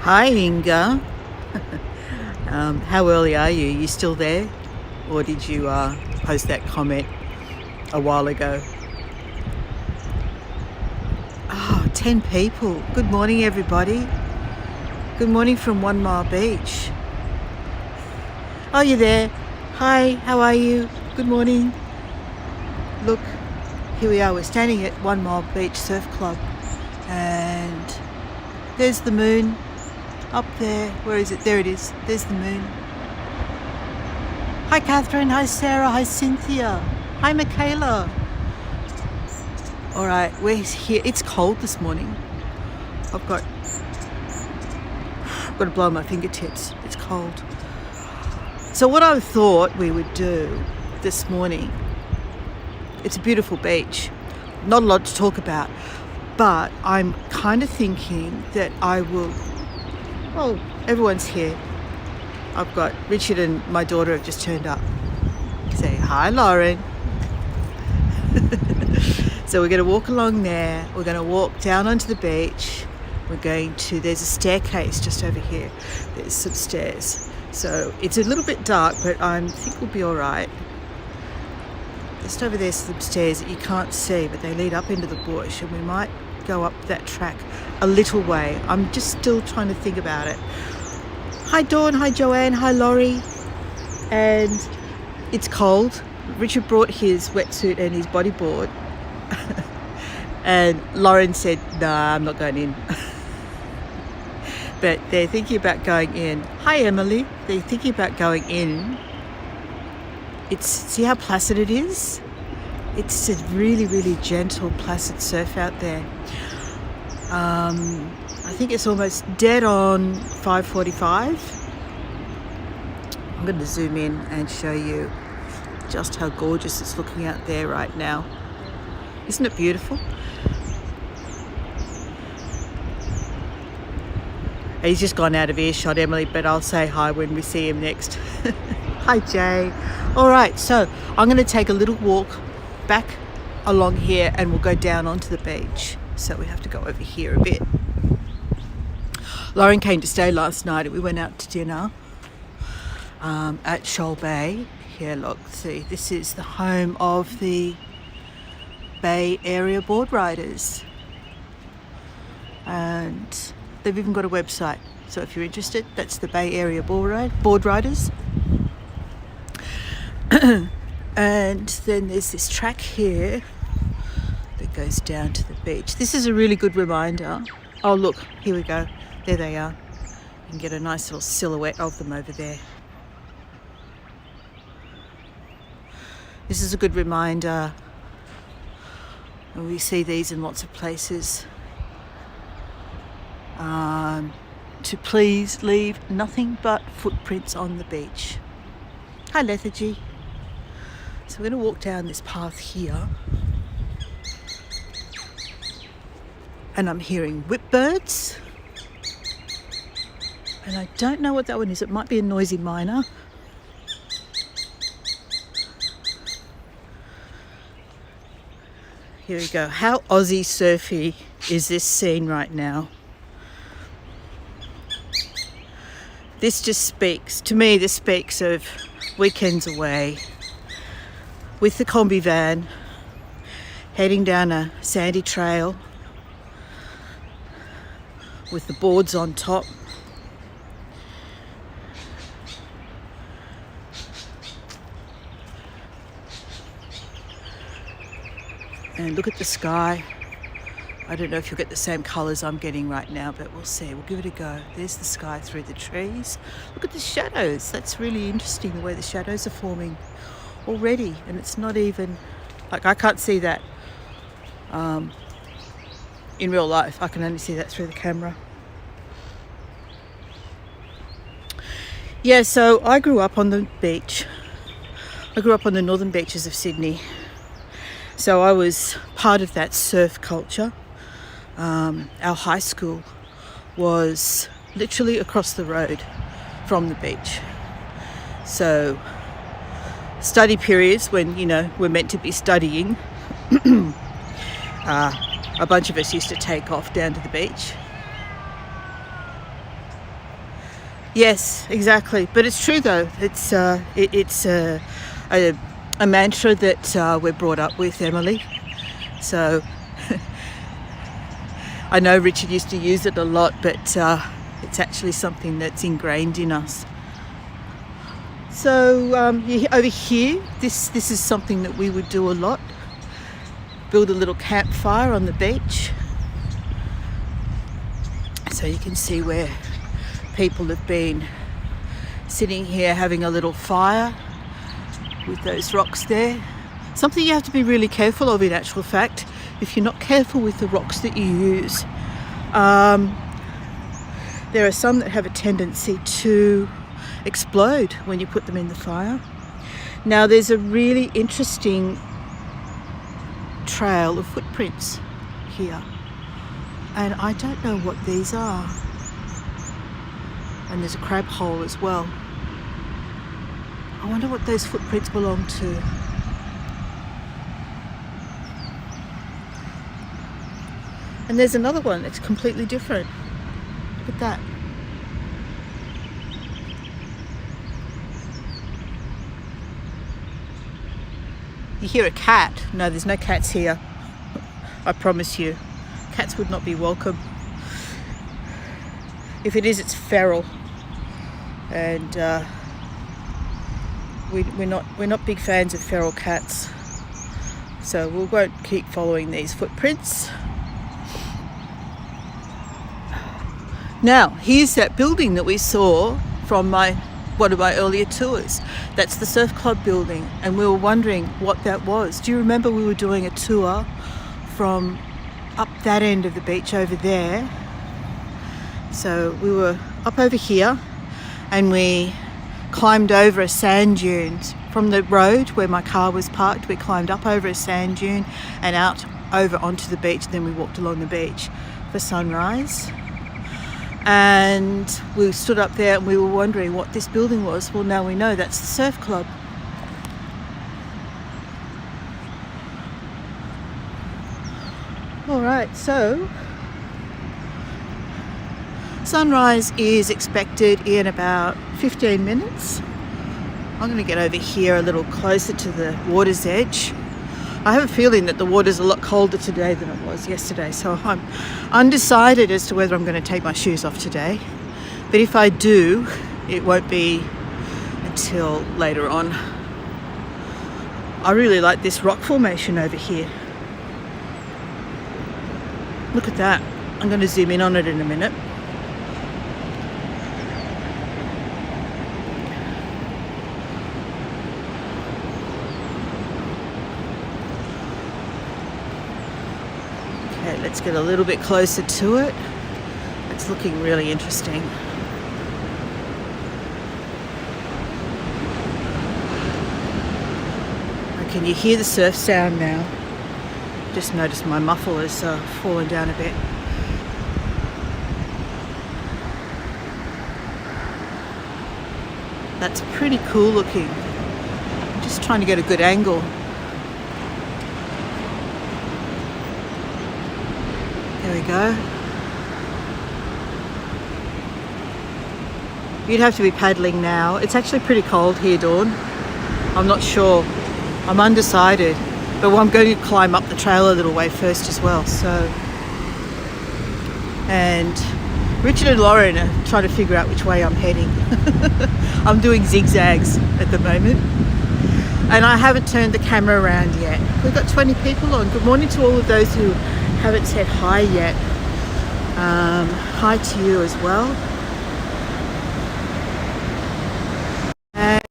Hi, Inga. How early are you? You still there? Or did you post that comment a while ago? 10 people. Good morning, everybody. Good morning from 1 Mile Beach. Oh, you there? Hi, how are you? Good morning. Look, here we are. We're standing at 1 Mile Beach Surf Club. And there's the moon up there. Where is it? There it is. There's the moon. Hi, Catherine. Hi, Sarah. Hi, Cynthia. Hi, Michaela. All right, we're here. It's cold this morning. I've got to blow my fingertips. It's cold. So what I thought we would do this morning, it's a beautiful beach. Not a lot to talk about, but I'm kind of thinking that I will, well, everyone's here. I've got Richard and my daughter have just turned up. Say hi, Lauren. So we're going to walk along there. We're going to walk down onto the beach. There's a staircase just over here. There's some stairs. So it's a little bit dark, but I think we'll be all right. Just over there's some stairs that you can't see, but they lead up into the bush, and we might go up that track a little way. I'm just still trying to think about it. Hi, Dawn. Hi, Joanne. Hi, Laurie. And it's cold. Richard brought his wetsuit and his bodyboard. And Lauren said, nah, I'm not going in. But they're thinking about going in. Hi, Emily. They're thinking about going in. See how placid it is? It's a really, really gentle, placid surf out there. I think it's almost dead on 5:45. I'm going to zoom in and show you just how gorgeous it's looking out there right now. Isn't it beautiful? He's just gone out of earshot, Emily, but I'll say hi when we see him next. Hi, Jay. All right, so I'm going to take a little walk back along here and we'll go down onto the beach. So we have to go over here a bit. Lauren came to stay last night and we went out to dinner at Shoal Bay. Here, look, see, this is the home of the Bay Area board riders. And they've even got a website. So if you're interested, that's the Bay Area board riders. And then there's this track here that goes down to the beach. This is a really good reminder. Oh, look, here we go. There they are. You can get a nice little silhouette of them over there. This is a good reminder. And we see these in lots of places. To please leave nothing but footprints on the beach. Hi, Lethargy. So we're going to walk down this path here. And I'm hearing whipbirds. And I don't know what that one is. It might be a noisy miner. Here we go. How Aussie surfy is this scene right now? This just speaks, to me, this speaks of weekends away with the combi van, heading down a sandy trail with the boards on top. And look at the sky. I don't know if you'll get the same colours I'm getting right now, but we'll see. We'll give it a go. There's the sky through the trees. Look at the shadows. That's really interesting, the way the shadows are forming already. And it's not even, like, I can't see that in real life. I can only see that through the camera. Yeah, so I grew up on the beach. I grew up on the northern beaches of Sydney. So I was part of that surf culture. Our high school was literally across the road from the beach. So study periods when, we're meant to be studying, a bunch of us used to take off down to the beach Yes, exactly. But it's true though. It's a mantra that we're brought up with, Emily. So I know Richard used to use it a lot, but it's actually something that's ingrained in us. So over here, this is something that we would do a lot. Build a little campfire on the beach. So you can see where people have been sitting here having a little fire with those rocks there. Something you have to be really careful of in actual fact, if you're not careful with the rocks that you use. There are some that have a tendency to explode when you put them in the fire. Now there's a really interesting trail of footprints here, and I don't know what these are. And there's a crab hole as well. I wonder what those footprints belong to. And there's another one that's completely different. Look at that. You hear a cat. No, there's no cats here. I promise you. Cats would not be welcome. If it is, it's feral. And we're not big fans of feral cats. So we won't keep following these footprints. Now, here's that building that we saw from one of my earlier tours. That's the surf club building, and we were wondering what that was. Do you remember we were doing a tour from up that end of the beach over there? So we were up over here and we climbed over a sand dune from the road where my car was parked. We climbed up over a sand dune and out over onto the beach. Then we walked along the beach for sunrise. And we stood up there and we were wondering what this building was. Well, now we know that's the surf club. All right, so sunrise is expected in about 15 minutes. I'm going to get over here a little closer to the water's edge. I have a feeling that the water's a lot colder today than it was yesterday, so I'm undecided as to whether I'm going to take my shoes off today. But if I do, it won't be until later on. I really like this rock formation over here. Look at that. I'm going to zoom in on it in a minute. Okay, let's get a little bit closer to it. It's looking really interesting. Can you hear the surf sound now? Just noticed my muffler has fallen down a bit. That's pretty cool looking. I'm just trying to get a good angle. There we go. You'd have to be paddling now. It's actually pretty cold here, Dawn. I'm not sure. I'm undecided. But I'm going to climb up the trail a little way first as well. And Richard and Lauren are trying to figure out which way I'm heading. I'm doing zigzags at the moment. And I haven't turned the camera around yet. We've got 20 people on. Good morning to all of those who haven't said hi yet. Hi to you as well. And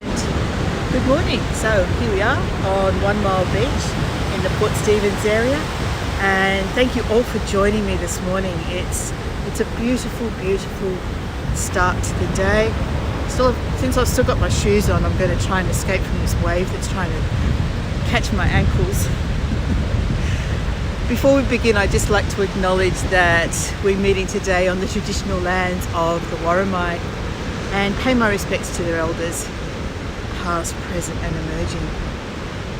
good morning. So here we are on 1 Mile Beach in the Port Stephens area. And thank you all for joining me this morning. It's a beautiful, beautiful start to the day. Since I've still got my shoes on, I'm going to try and escape from this wave that's trying to catch my ankles. Before we begin, I'd just like to acknowledge that we're meeting today on the traditional lands of the Warramai and pay my respects to their elders, past, present and emerging.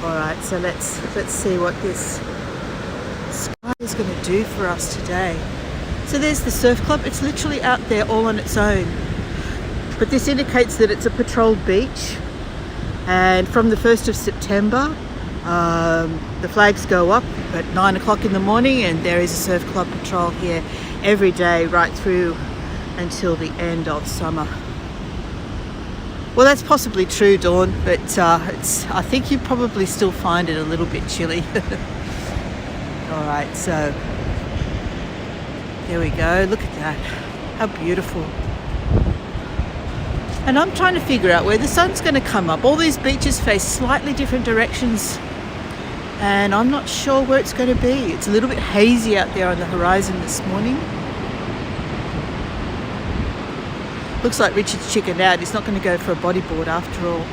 Alright, so let's see what this sky is going to do for us today. So there's the surf club. It's literally out there all on its own. But this indicates that it's a patrolled beach, and from the 1st of September the flags go up at 9 o'clock in the morning, and there is a surf club patrol here every day right through until the end of summer. Well, that's possibly true, Dawn, but I think you probably still find it a little bit chilly. All right, so there we go. Look at that. How beautiful. And I'm trying to figure out where the sun's going to come up. All these beaches face slightly different directions, and I'm not sure where it's going to be. It's a little bit hazy out there on the horizon this morning. Looks like Richard's chickened out. He's not going to go for a bodyboard after all.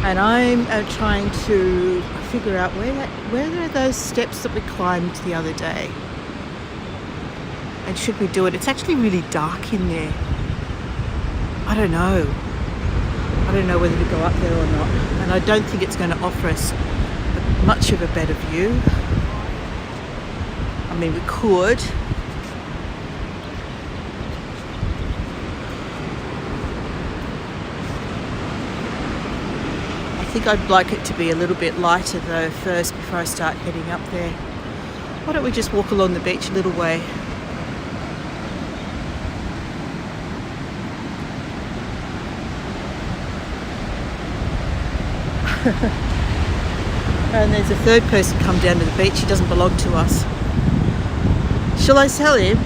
And I'm trying to figure out where are those steps that we climbed the other day. And should we do it? It's actually really dark in there. I don't know. I don't know whether to go up there or not. And I don't think it's going to offer us much of a better view. I mean, we could. I think I'd like it to be a little bit lighter though first before I start heading up there. Why don't we just walk along the beach a little way? And there's a third person come down to the beach. He doesn't belong to us. Shall I tell him?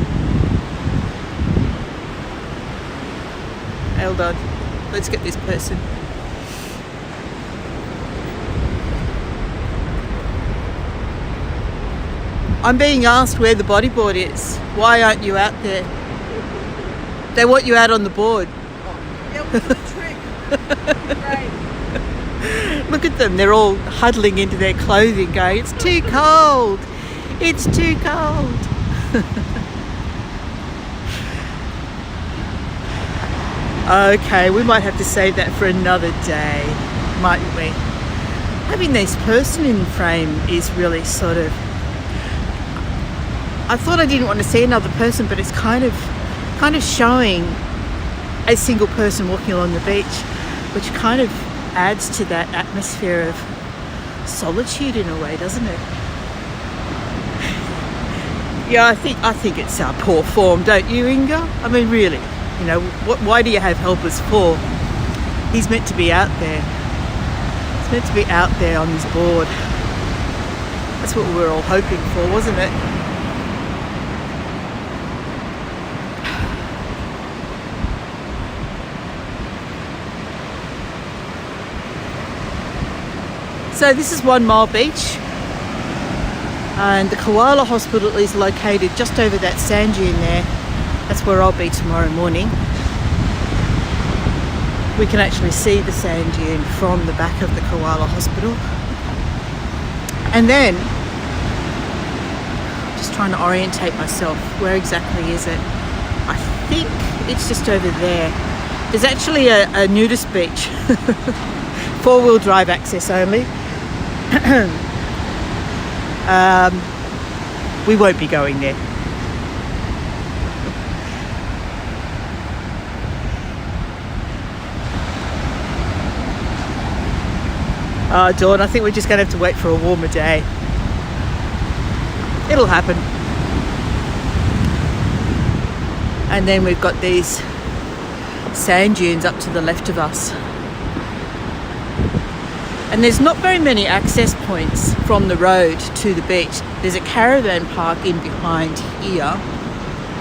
Hold on. Let's get this person. I'm being asked where the bodyboard is. Why aren't you out there? They want you out on the board. Yeah, what's the trick? Right. Look at them. They're all huddling into their clothing going, it's too cold. It's too cold. Okay, we might have to save that for another day, mightn't we? Having this person in frame is really sort of... I thought I didn't want to see another person, but it's kind of showing a single person walking along the beach, which kind of adds to that atmosphere of solitude in a way, doesn't it? Yeah, I think it's poor form, don't you, Inga? I mean, really, you know, why do you have helpers for? He's meant to be out there. He's meant to be out there on his board. That's what we were all hoping for, wasn't it? So this is 1 Mile Beach, and the Koala Hospital is located just over that sand dune there. That's where I'll be tomorrow morning. We can actually see the sand dune from the back of the Koala Hospital. And then, just trying to orientate myself, where exactly is it? I think it's just over there. There's actually a nudist beach, 4-wheel drive access only. We won't be going there. Dawn, I think we're just going to have to wait for a warmer day. It'll happen. And then we've got these sand dunes up to the left of us. And there's not very many access points from the road to the beach. There's a caravan park in behind here,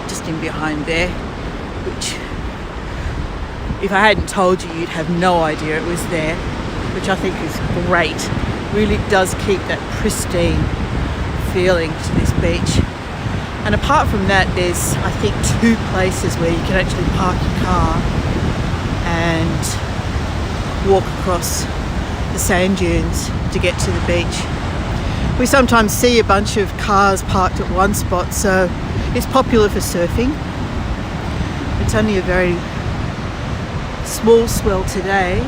just in behind there, which if I hadn't told you, you'd have no idea it was there, which I think is great. Really does keep that pristine feeling to this beach. And apart from that, there's, I think, 2 places where you can actually park your car and walk across the sand dunes to get to the beach. We sometimes see a bunch of cars parked at one spot, so it's popular for surfing. It's only a very small swell today.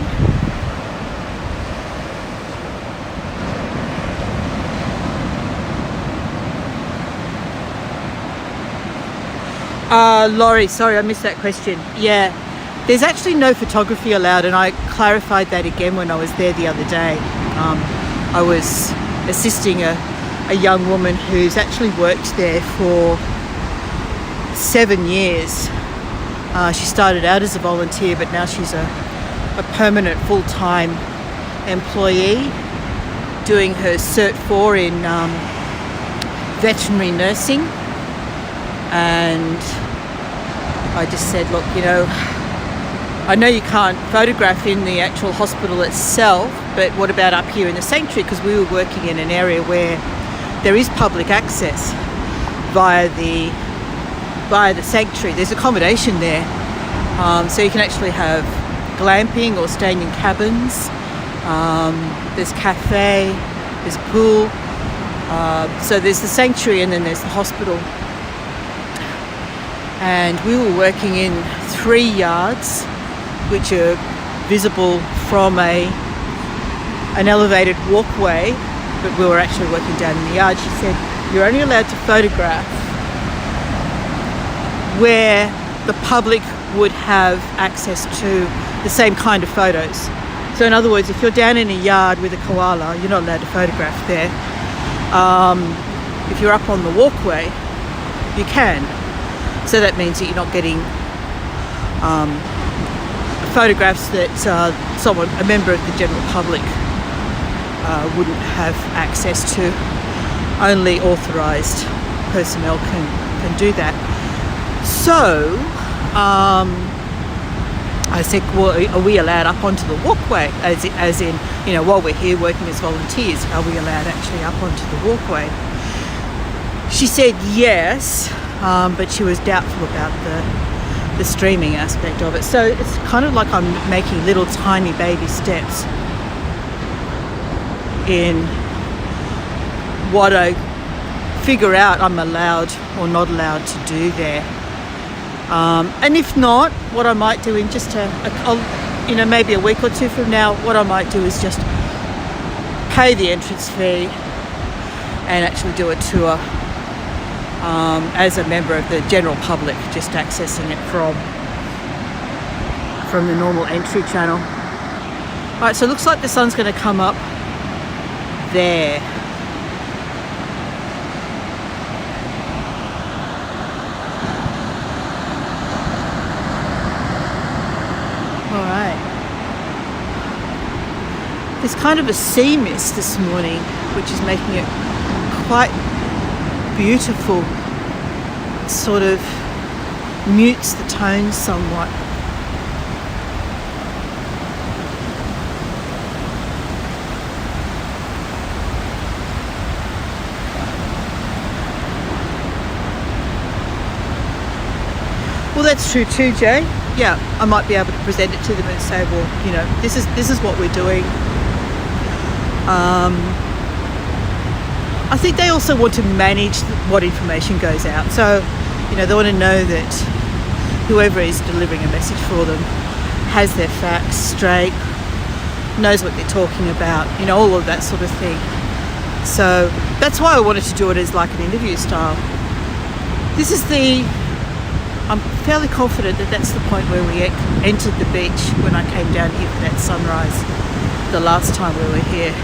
Laurie, sorry, I missed that question. Yeah, there's actually no photography allowed, and I clarified that again when I was there the other day. I was assisting a young woman who's actually worked there for 7 years. She started out as a volunteer, but now she's a permanent full-time employee doing her Cert 4 in veterinary nursing. And I just said, look, you know, I know you can't photograph in the actual hospital itself, but what about up here in the sanctuary? Because we were working in an area where there is public access via the sanctuary. There's accommodation there, so you can actually have glamping or staying in cabins. There's cafe, there's a pool. So there's the sanctuary and then there's the hospital. And we were working in 3 yards, which are visible from an elevated walkway, but we were actually working down in the yard. She said, you're only allowed to photograph where the public would have access to the same kind of photos. So in other words, if you're down in a yard with a koala, you're not allowed to photograph there. If you're up on the walkway, you can. So that means that you're not getting photographs that a member of the general public wouldn't have access to. Only authorised personnel can do that. So I said, well, are we allowed up onto the walkway? As in, you know, while we're here working as volunteers, are we allowed actually up onto the walkway? She said yes, but she was doubtful about the streaming aspect of it. So it's kind of like I'm making little tiny baby steps in what I figure out I'm allowed or not allowed to do there. And if not, what I might do in just maybe a week or two from now, what I might do is just pay the entrance fee and actually do a tour as a member of the general public, just accessing it from the normal entry channel. All right, so it looks like the sun's going to come up there. All right. There's kind of a sea mist this morning, which is making it quite beautiful. It sort of mutes the tones somewhat. Well, that's true too, Jay. Yeah, I might be able to present it to them and say, well, you know, this is what we're doing. I think they also want to manage what information goes out. So, you know, they want to know that whoever is delivering a message for them has their facts straight, knows what they're talking about, you know, all of that sort of thing. So that's why I wanted to do it as like an interview style. I'm fairly confident that that's the point where we entered the beach when I came down here for that sunrise the last time we were here,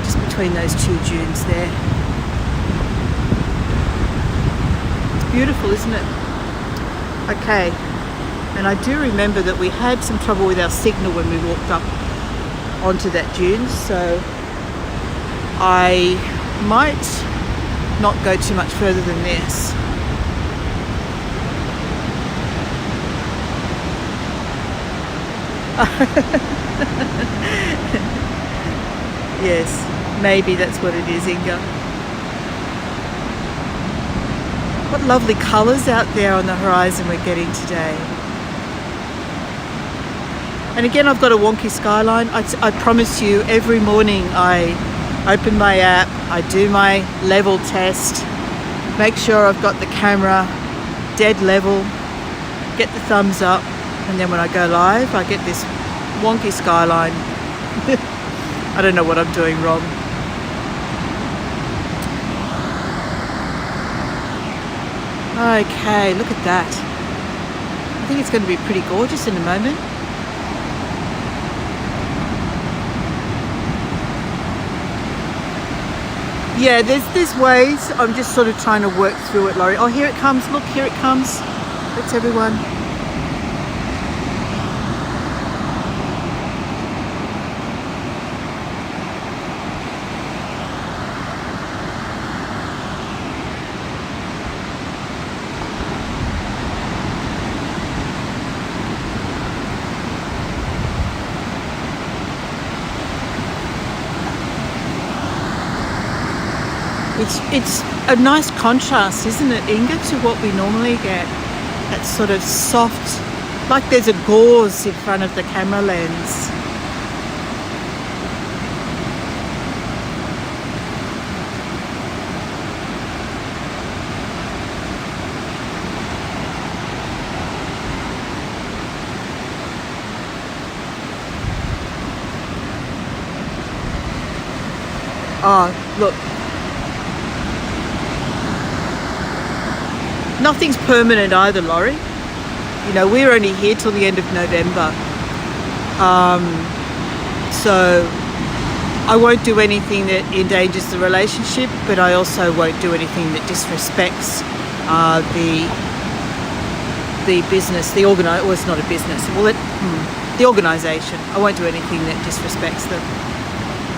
just between those 2 dunes there. It's beautiful, isn't it? Okay, and I do remember that we had some trouble with our signal when we walked up onto that dune, so I might not go too much further than this. Yes, maybe that's what it is, Inga. What lovely colours out there on the horizon we're getting today. And again, I've got a wonky skyline. I promise you, every morning I open my app, I do my level test, make sure I've got the camera dead level, get the thumbs up, and then when I go live, I get this wonky skyline. I don't know what I'm doing wrong. Okay, look at that. I think it's going to be pretty gorgeous in a moment. Yeah, there's ways. I'm just sort of trying to work through it, Laurie. Oh, here it comes. Look, here it comes. That's everyone. It's a nice contrast, isn't it, Inga, to what we normally get. That sort of soft, like there's a gauze in front of the camera lens. Oh, look. Nothing's permanent either, Laurie. You know, we're only here till the end of November. So I won't do anything that endangers the relationship, but I also won't do anything that disrespects the business, well, it's not a business. Well, the organisation. I won't do anything that disrespects them.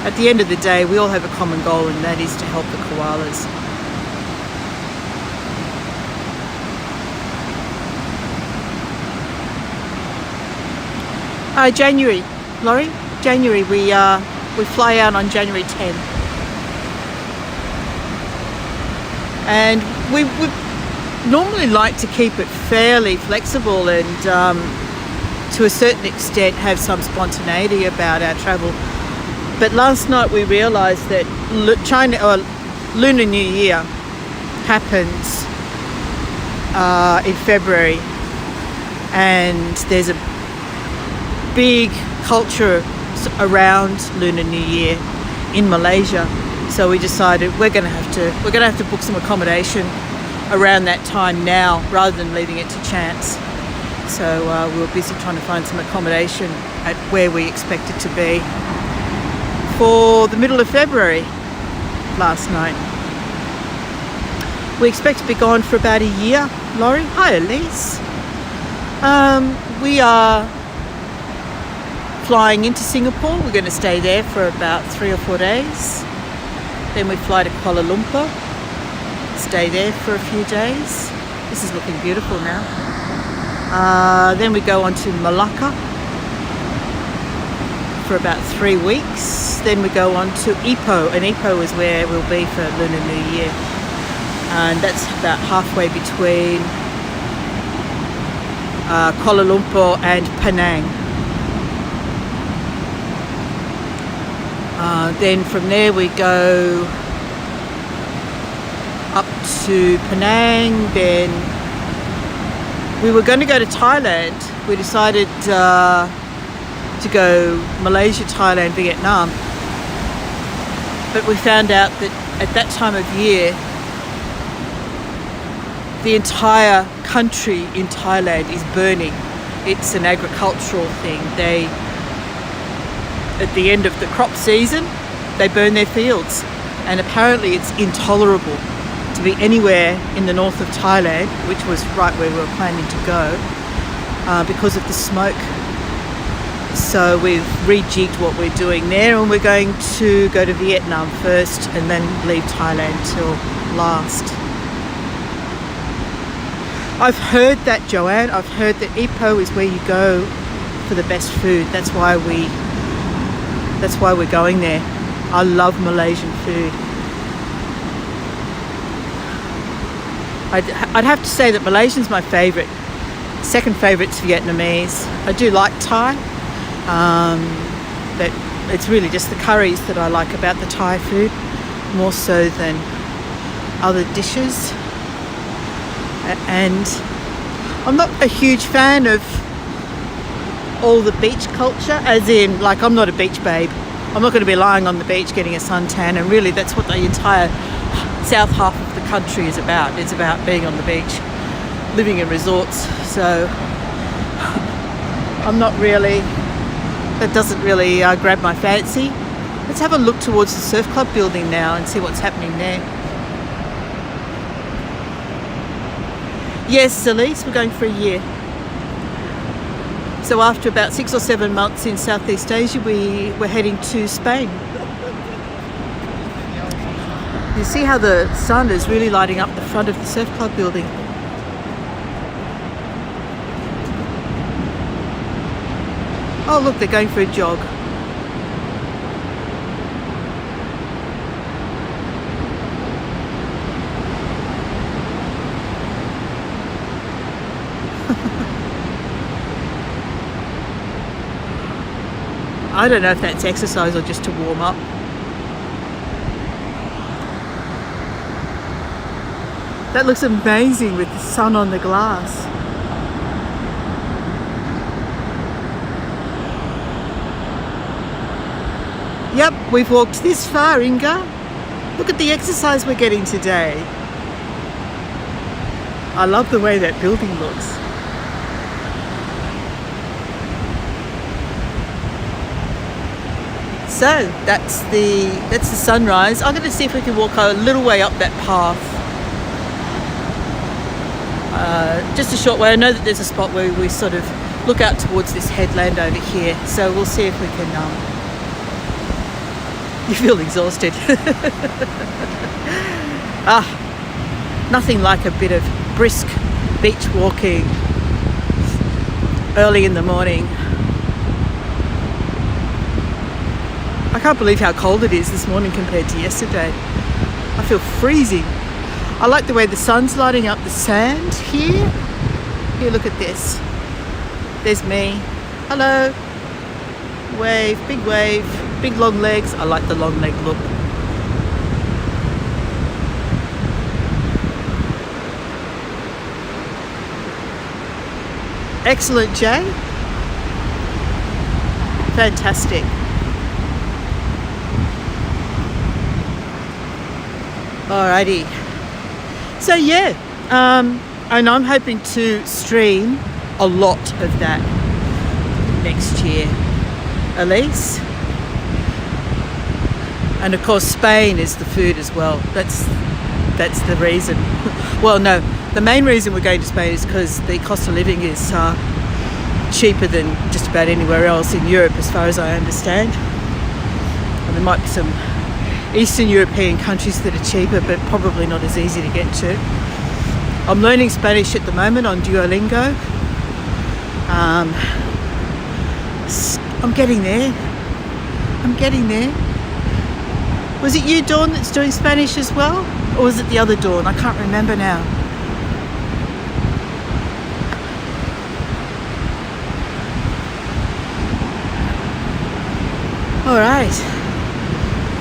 At the end of the day, we all have a common goal, and that is to help the koalas. January, Laurie. January. We fly out on January 10, and we would normally like to keep it fairly flexible and, to a certain extent, have some spontaneity about our travel. But last night we realised that Lunar New Year happens in February, and there's a big culture around Lunar New Year in Malaysia. So we decided we're going to have to book some accommodation around that time now, rather than leaving it to chance. So we were busy trying to find some accommodation at where we expected to be for the middle of February last night. We expect to be gone for about a year, Laurie. Hi, Elise. We are flying into Singapore. We're going to stay there for about 3 or 4 days. Then we fly to Kuala Lumpur, stay there for a few days. This is looking beautiful now. Then we go on to Malacca for about 3 weeks. Then we go on to Ipoh, and Ipoh is where we'll be for Lunar New Year. And that's about halfway between Kuala Lumpur and Penang. Then from there we go up to Penang. Then we were going to go to Thailand. We decided to go Malaysia, Thailand, Vietnam. But we found out that at that time of year, the entire country in Thailand is burning. It's an agricultural thing. At the end of the crop season, they burn their fields. And apparently it's intolerable to be anywhere in the north of Thailand, which was right where we were planning to go, because of the smoke. So we've rejigged what we're doing there, and we're going to go to Vietnam first and then leave Thailand till last. I've heard that, Joanne, I've heard that Ipoh is where you go for the best food. That's why we're going there. I love Malaysian food. I'd have to say that Malaysian's my favourite. Second favourite's Vietnamese. I do like Thai, but it's really just the curries that I like about the Thai food, more so than other dishes. And I'm not a huge fan of all the beach culture, as in, like, I'm not a beach babe. I'm not going to be lying on the beach getting a suntan, and really that's what the entire south half of the country is about. It's about being on the beach, living in resorts. So I'm not really, that doesn't really grab my fancy. Let's have a look towards the surf club building now and see what's happening there. Yes, Elise, we're going for a year. So after about 6 or 7 months in Southeast Asia, we're heading to Spain. You see how the sun is really lighting up the front of the surf club building. Oh look, they're going for a jog. I don't know if that's exercise or just to warm up. That looks amazing with the sun on the glass. Yep, we've walked this far, Inga. Look at the exercise we're getting today. I love the way that building looks. So that's the sunrise. I'm going to see if we can walk a little way up that path. Just a short way. I know that there's a spot where we sort of look out towards this headland over here. So we'll see if we can. You feel exhausted. Nothing like a bit of brisk beach walking early in the morning. I can't believe how cold it is this morning compared to yesterday. I feel freezing. I like the way the sun's lighting up the sand here. Here, look at this. There's me. Hello. Wave, big long legs. I like the long leg look. Excellent, Jay. Fantastic. Alrighty. So yeah, and I'm hoping to stream a lot of that next year, Elise. And of course Spain is the food as well. That's the reason. Well, no, the main reason we're going to Spain is because the cost of living is cheaper than just about anywhere else in Europe, as far as I understand. And there might be some Eastern European countries that are cheaper, but probably not as easy to get to. I'm learning Spanish at the moment on Duolingo. I'm getting there. Was it you, Dawn, that's doing Spanish as well? Or was it the other Dawn? I can't remember now. All right.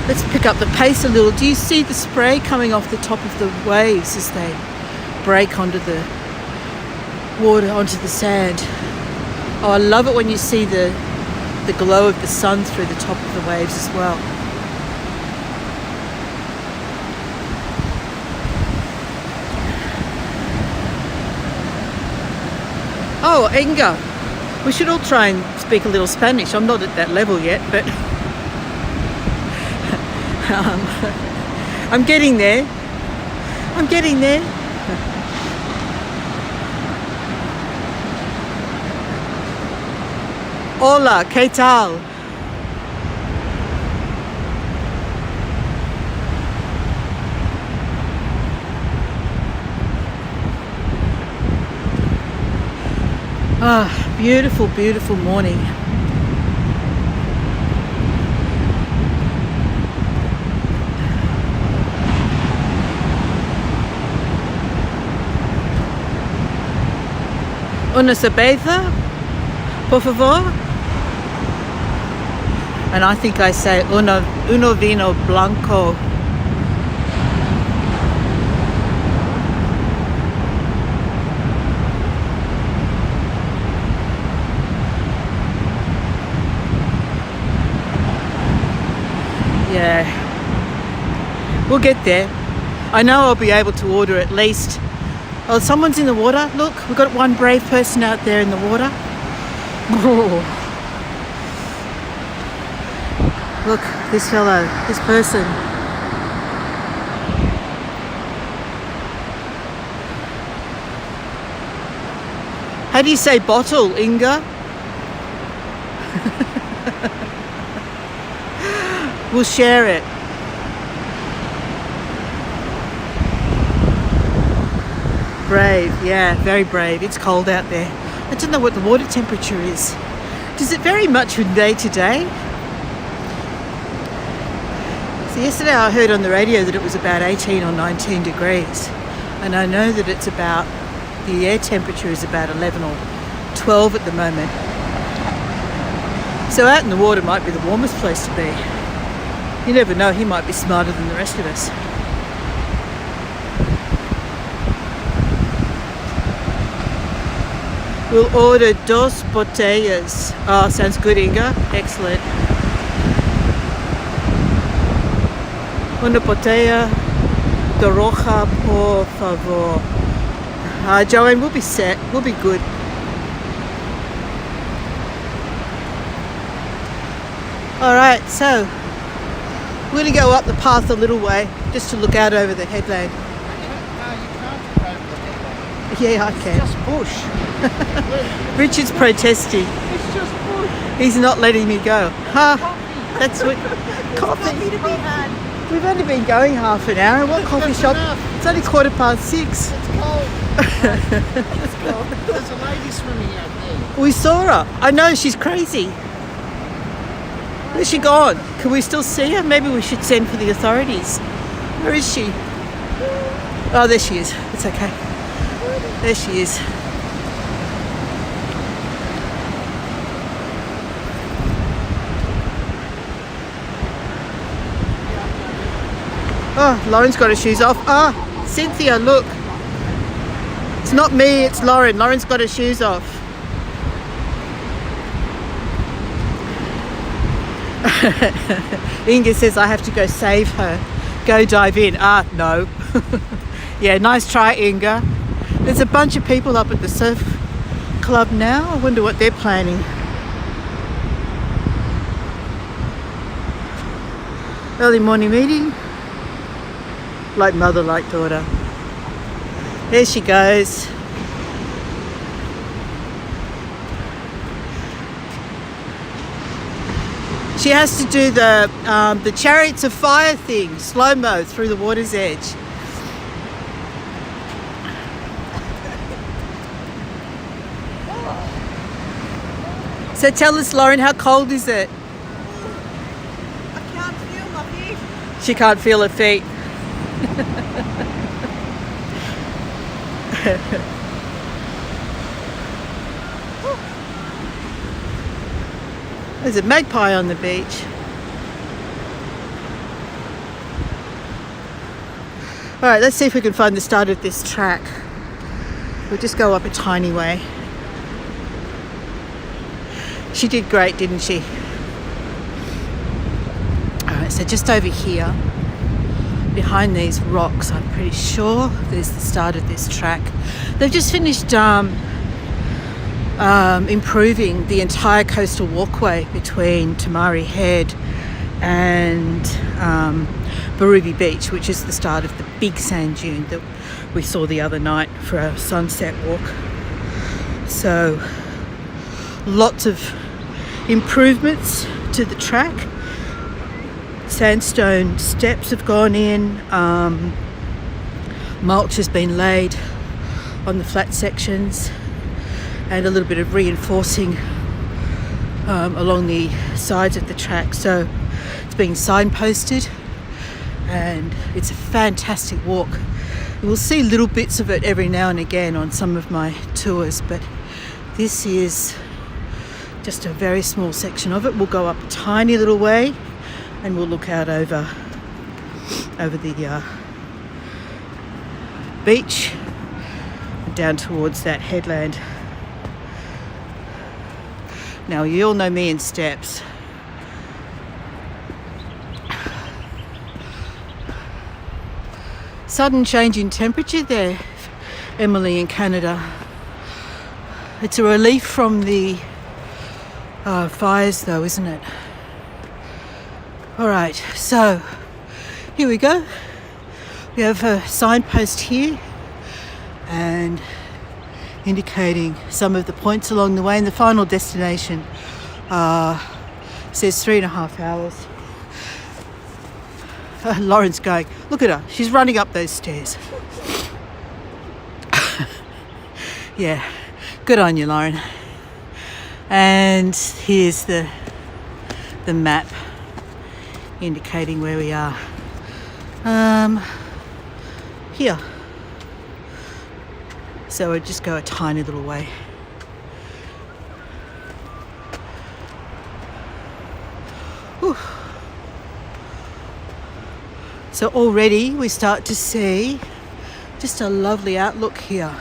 Let's pick up the pace a little. Do you see the spray coming off the top of the waves as they break onto the water, onto the sand? Oh, I love it when you see the glow of the sun through the top of the waves as well. Oh, Inga, we should all try and speak a little Spanish. I'm not at that level yet, but I'm getting there. Hola, ¿qué tal? Ah, beautiful, beautiful morning. Una cerveza, por favor? And I think I say uno vino blanco. Yeah, we'll get there. I know I'll be able to order at least. Oh, someone's in the water. Look, we've got one brave person out there in the water. Look, this fellow, this person. How do you say bottle, Inga? We'll share it. Brave, yeah, very brave. It's cold out there. I don't know what the water temperature is. Does it vary much from day to day? So yesterday I heard on the radio that it was about 18 or 19 degrees. And I know that it's about, the air temperature is about 11 or 12 at the moment. So out in the water might be the warmest place to be. You never know, he might be smarter than the rest of us. We'll order dos botellas. Oh, sounds good, Inga. Excellent. Una botella de roja, por favor. Joanne, we'll be set. We'll be good. Alright, so we're going to go up the path a little way just to look out over the headland. No, you can't go over the headland. Yeah, I can. It's just bush. Richard's protesting. It's just bush. He's not letting me go. Ha! That's what. Coffee Coffee. to be had. We've only been going half an hour. What coffee That's shop? enough. It's only 6:15. It's cold. It's cold. There's a lady swimming out there. We saw her. I know, she's crazy. Where's she gone? Can we still see her? Maybe we should send for the authorities. Where is she? Oh, there she is. It's okay. There she is. Oh, Lauren's got her shoes off. Ah, Cynthia, look. It's not me, it's Lauren. Lauren's got her shoes off. Inga says I have to go save her. Go dive in. Ah, no. Yeah, nice try, Inga. There's a bunch of people up at the surf club now. I wonder what they're planning. Early morning meeting. Like mother, like daughter. There she goes. She has to do the Chariots of Fire thing, slow-mo through the water's edge. So tell us, Lauren, how cold is it? I can't feel my feet. She can't feel her feet. There's a magpie on the beach. All right, let's see if we can find the start of this track. We'll just go up a tiny way. She did great, didn't she? All right, so just over here, behind these rocks, I'm pretty sure there's the start of this track. They've just finished improving the entire coastal walkway between Tamari Head and Barubi Beach, which is the start of the big sand dune that we saw the other night for our sunset walk. So lots of improvements to the track. Sandstone steps have gone in, mulch has been laid on the flat sections, and a little bit of reinforcing along the sides of the track. So it's being signposted and it's a fantastic walk. We'll see little bits of it every now and again on some of my tours, but this is just a very small section of it. We'll go up a tiny little way and we'll look out over the beach and down towards that headland. Now, you all know me in steps. Sudden change in temperature there, Emily, in Canada. It's a relief from the fires though, isn't it? All right, so here we go. We have a signpost here and indicating some of the points along the way, and the final destination says 3.5 hours. Lauren's going, look at her, she's running up those stairs. Yeah, good on you, Lauren. And here's the map indicating where we are. Here. So we'll just go a tiny little way. Whew. So already we start to see just a lovely outlook here.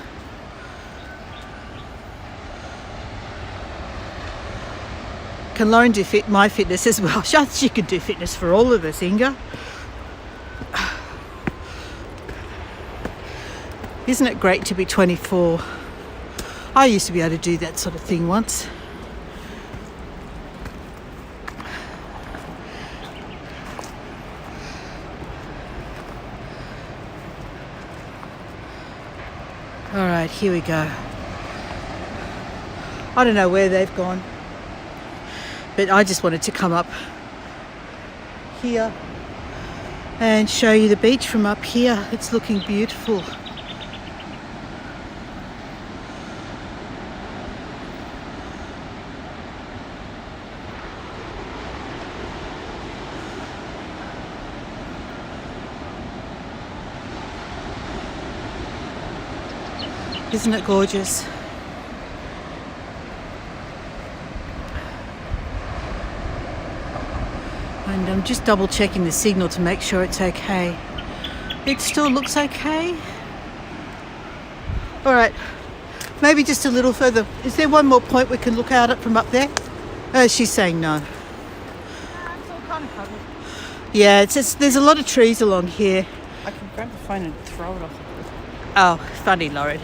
Can Lauren do my fitness as well? She could do fitness for all of us, Inga. Isn't it great to be 24? I used to be able to do that sort of thing once. All right, here we go. I don't know where they've gone, but I just wanted to come up here and show you the beach from up here. It's looking beautiful. Isn't it gorgeous? And I'm just double checking the signal to make sure it's okay. It still looks okay. All right, maybe just a little further. Is there one more point we can look out at from up there? She's saying no. It's all kind of covered. Yeah, it's just, there's a lot of trees along here. I can grab the phone and throw it off. Oh, funny, Lauren.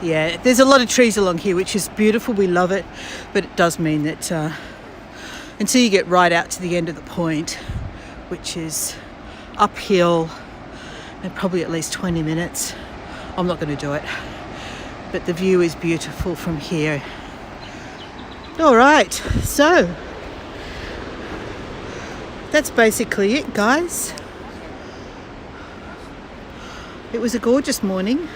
Yeah, there's a lot of trees along here, which is beautiful. We love it, but it does mean that until you get right out to the end of the point, which is uphill and probably at least 20 minutes, I'm not going to do it. But the view is beautiful from here. All right, so that's basically it, guys. It was a gorgeous morning.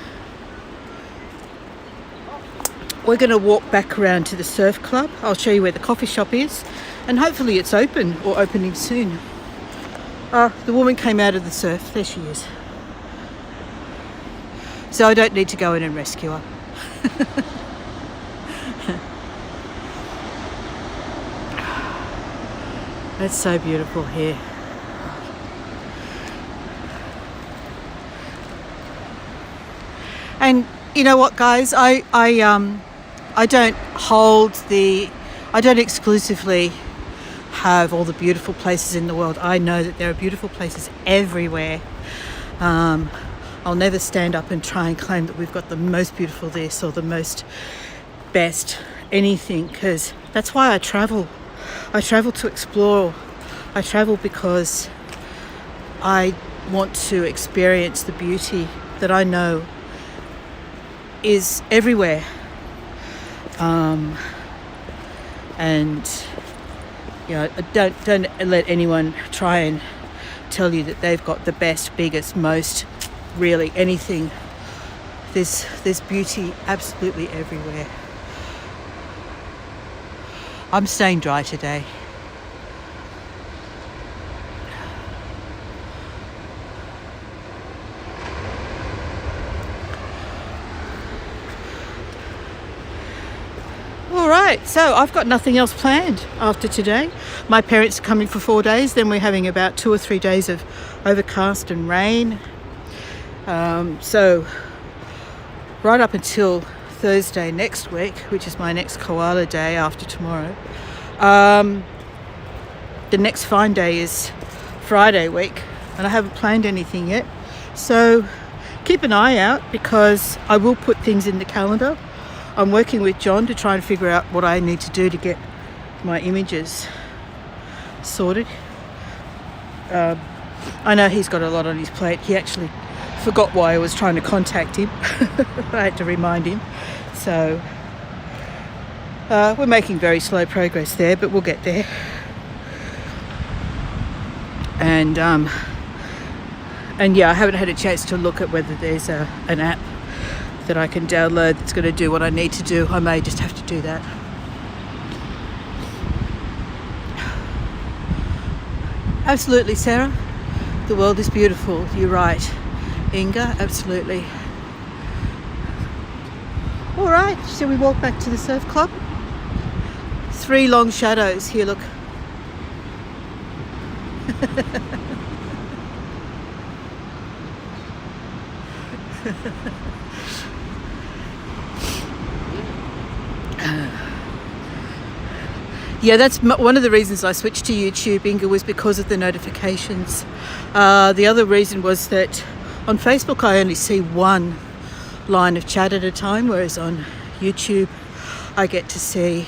We're going to walk back around to the surf club. I'll show you where the coffee shop is, and hopefully it's open or opening soon. The woman came out of the surf. There she is. So I don't need to go in and rescue her. It's so beautiful here. And you know what, guys? I don't exclusively have all the beautiful places in the world. I know that there are beautiful places everywhere. I'll never stand up and try and claim that we've got the most beautiful this or the most best anything, because that's why I travel. I travel to explore. I travel because I want to experience the beauty that I know is everywhere. And you know, don't let anyone try and tell you that they've got the best, biggest, most, really anything. There's beauty absolutely everywhere. I'm staying dry today. All right, so I've got nothing else planned after today. My parents are coming for 4 days, then we're having about 2 or 3 days of overcast and rain. So right up until Thursday next week, which is my next koala day after tomorrow. The next fine day is Friday week, and I haven't planned anything yet. So keep an eye out, because I will put things in the calendar. I'm working with John to try and figure out what I need to do to get my images sorted. I know he's got a lot on his plate. He actually forgot why I was trying to contact him. I had to remind him. So we're making very slow progress there, but we'll get there. And yeah, I haven't had a chance to look at whether there's an app that I can download that's going to do what I need to do. I may just have to do that. Absolutely, Sarah. The world is beautiful. You're right, Inga. Absolutely. All right, shall we walk back to the surf club? 3 long shadows here, look. Yeah, that's one of the reasons I switched to YouTube, Inga, was because of the notifications. The other reason was that on Facebook I only see one line of chat at a time, whereas on YouTube I get to see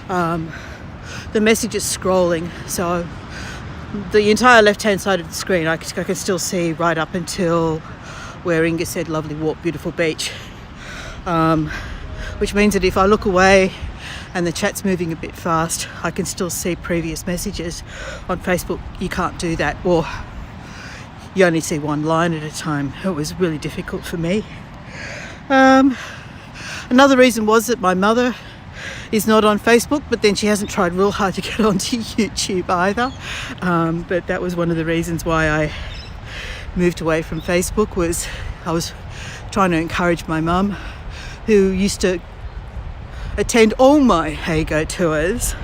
the messages scrolling. So the entire left-hand side of the screen I can still see right up until where Inga said lovely walk, beautiful beach. Which means that if I look away and the chat's moving a bit fast, I can still see previous messages. On Facebook you can't do that, or you only see one line at a time. It was really difficult for me. Another reason was that my mother is not on Facebook, but then she hasn't tried real hard to get onto YouTube either. But that was one of the reasons why I moved away from Facebook, was I was trying to encourage my mum, who used to attend all my Hago tours,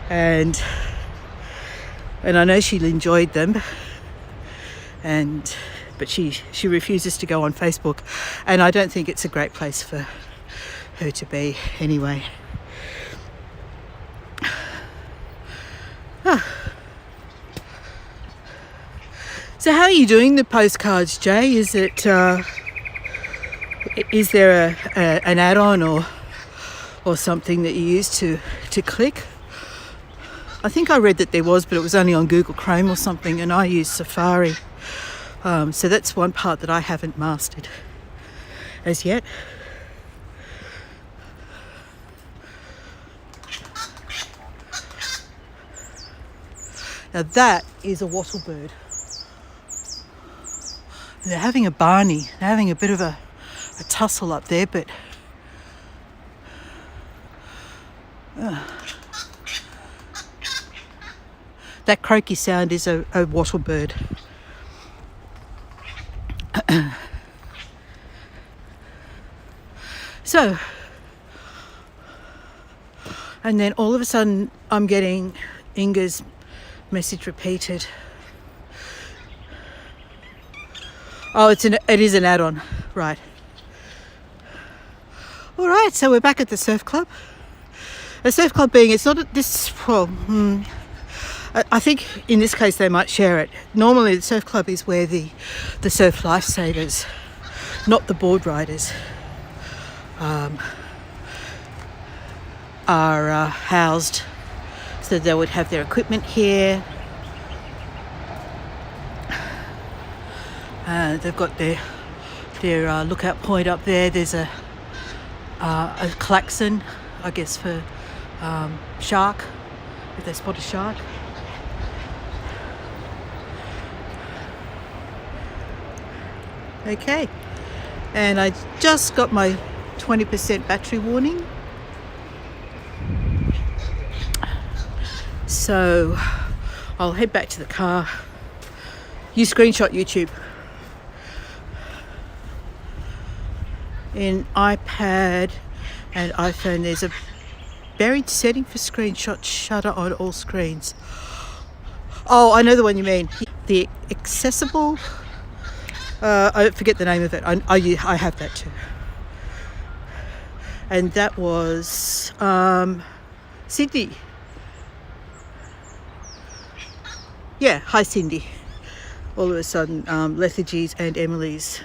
and I know she enjoyed them, but she refuses to go on Facebook, and I don't think it's a great place for her to be anyway. So how are you doing the postcards, Jay? Is there an add-on or something that you use to click? I think I read that there was, but it was only on Google Chrome or something, and I use Safari. So that's one part that I haven't mastered as yet. Now that is a wattle bird. They're having a barney. They're having a bit of a tussle up there, but that croaky sound is a wattle bird. So, and then all of a sudden I'm getting Inga's message repeated. Oh, it is an add-on, right. All right, so we're back at the surf club. The surf club being, it's not this, well, I think in this case they might share it. Normally the surf club is where the surf lifesavers, not the board riders, are housed. So they would have their equipment here. They've got their lookout point up there. There's a klaxon, I guess, for shark, if they spot a shark. Okay, and I just got my 20% battery warning. So I'll head back to the car. You screenshot YouTube. In iPad and iPhone, there's a buried setting for screenshot shutter on all screens. Oh, I know the one you mean. The accessible. I forget the name of it. I have that too. And that was Sydney. Yeah, hi Cindy. all of a sudden, Lethargy's and Emily's